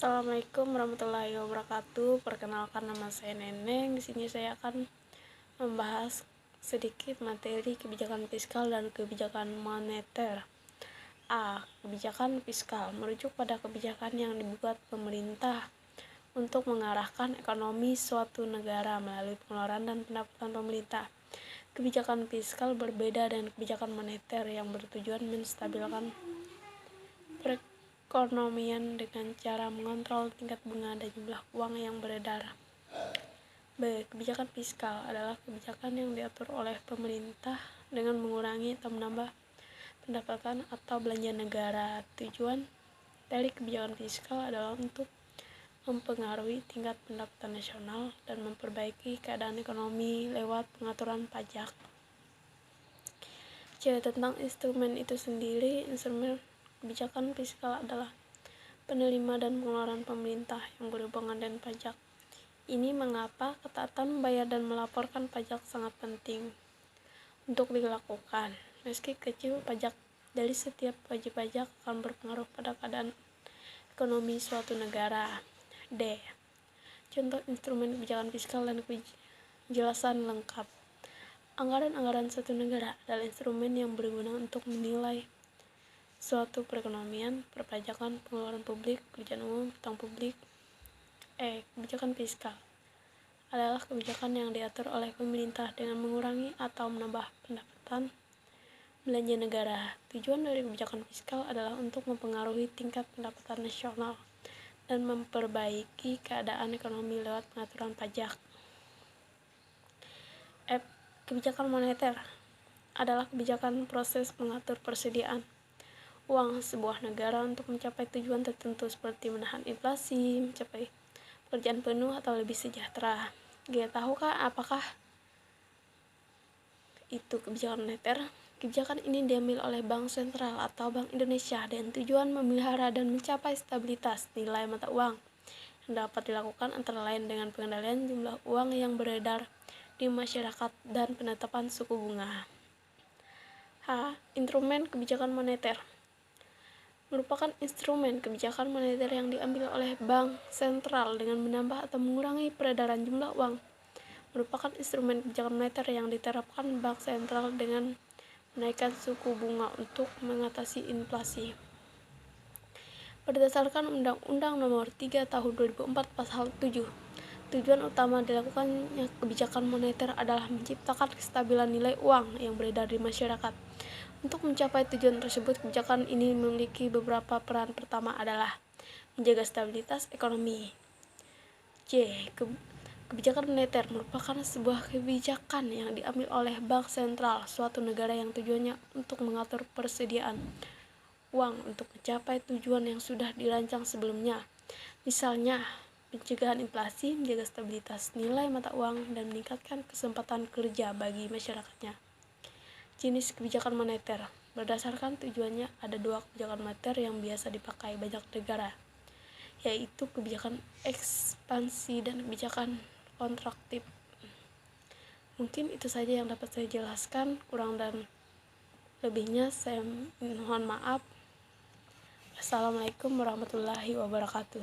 Assalamualaikum warahmatullahi wabarakatuh. Perkenalkan, nama saya Neneng. Di sini saya akan membahas sedikit materi kebijakan fiskal dan kebijakan moneter. A. Kebijakan fiskal merujuk pada kebijakan yang dibuat pemerintah untuk mengarahkan ekonomi suatu negara melalui pengeluaran dan pendapatan pemerintah. Kebijakan fiskal berbeda dengan kebijakan moneter yang bertujuan menstabilkan perekonomian dengan cara mengontrol tingkat bunga dan jumlah uang yang beredar. B. Kebijakan fiskal adalah kebijakan yang diatur oleh pemerintah dengan mengurangi atau menambah pendapatan atau belanja negara. Tujuan dari kebijakan fiskal adalah untuk mempengaruhi tingkat pendapatan nasional dan memperbaiki keadaan ekonomi lewat pengaturan pajak. C. Tentang instrumen itu sendiri, instrumen kebijakan fiskal adalah penerima dan pengeluaran pemerintah yang berhubungan dengan pajak. Ini mengapa ketaatan membayar dan melaporkan pajak sangat penting untuk dilakukan. Meski kecil, pajak dari setiap wajib pajak akan berpengaruh pada keadaan ekonomi suatu negara. D. Contoh instrumen kebijakan fiskal dan penjelasan lengkap. Anggaran suatu negara adalah instrumen yang berguna untuk menilai suatu perekonomian, perpajakan, pengeluaran publik, kerjaan umum, hutang publik. E. Kebijakan fiskal adalah kebijakan yang diatur oleh pemerintah dengan mengurangi atau menambah pendapatan belanja negara. Tujuan dari kebijakan fiskal adalah untuk mempengaruhi tingkat pendapatan nasional dan memperbaiki keadaan ekonomi lewat pengaturan pajak. F. Kebijakan moneter adalah kebijakan proses mengatur persediaan uang sebuah negara untuk mencapai tujuan tertentu seperti menahan inflasi, mencapai pekerjaan penuh atau lebih sejahtera. G. Tahukah apakah itu kebijakan moneter? Kebijakan ini diambil oleh Bank Sentral atau Bank Indonesia dengan tujuan memelihara dan mencapai stabilitas nilai mata uang yang dapat dilakukan antara lain dengan pengendalian jumlah uang yang beredar di masyarakat dan penetapan suku bunga. H. Instrumen kebijakan moneter merupakan instrumen kebijakan moneter yang diambil oleh Bank Sentral dengan menambah atau mengurangi peredaran jumlah uang. Merupakan instrumen kebijakan moneter yang diterapkan Bank Sentral dengan menaikkan suku bunga untuk mengatasi inflasi. Berdasarkan Undang-Undang Nomor 3 Tahun 2004 Pasal 7, tujuan utama dilakukannya kebijakan moneter adalah menciptakan kestabilan nilai uang yang beredar di masyarakat. Untuk mencapai tujuan tersebut, kebijakan ini memiliki beberapa peran. Pertama adalah menjaga stabilitas ekonomi. J. Kebijakan moneter merupakan sebuah kebijakan yang diambil oleh Bank Sentral suatu negara yang tujuannya untuk mengatur persediaan uang untuk mencapai tujuan yang sudah dirancang sebelumnya. Misalnya, pencegahan inflasi, menjaga stabilitas nilai mata uang, dan meningkatkan kesempatan kerja bagi masyarakatnya. Jenis kebijakan moneter. Berdasarkan tujuannya, ada dua kebijakan moneter yang biasa dipakai banyak negara, yaitu kebijakan ekspansi dan kebijakan kontraktif. Mungkin itu saja yang dapat saya jelaskan. Kurang dan lebihnya saya mohon maaf. Assalamualaikum warahmatullahi wabarakatuh.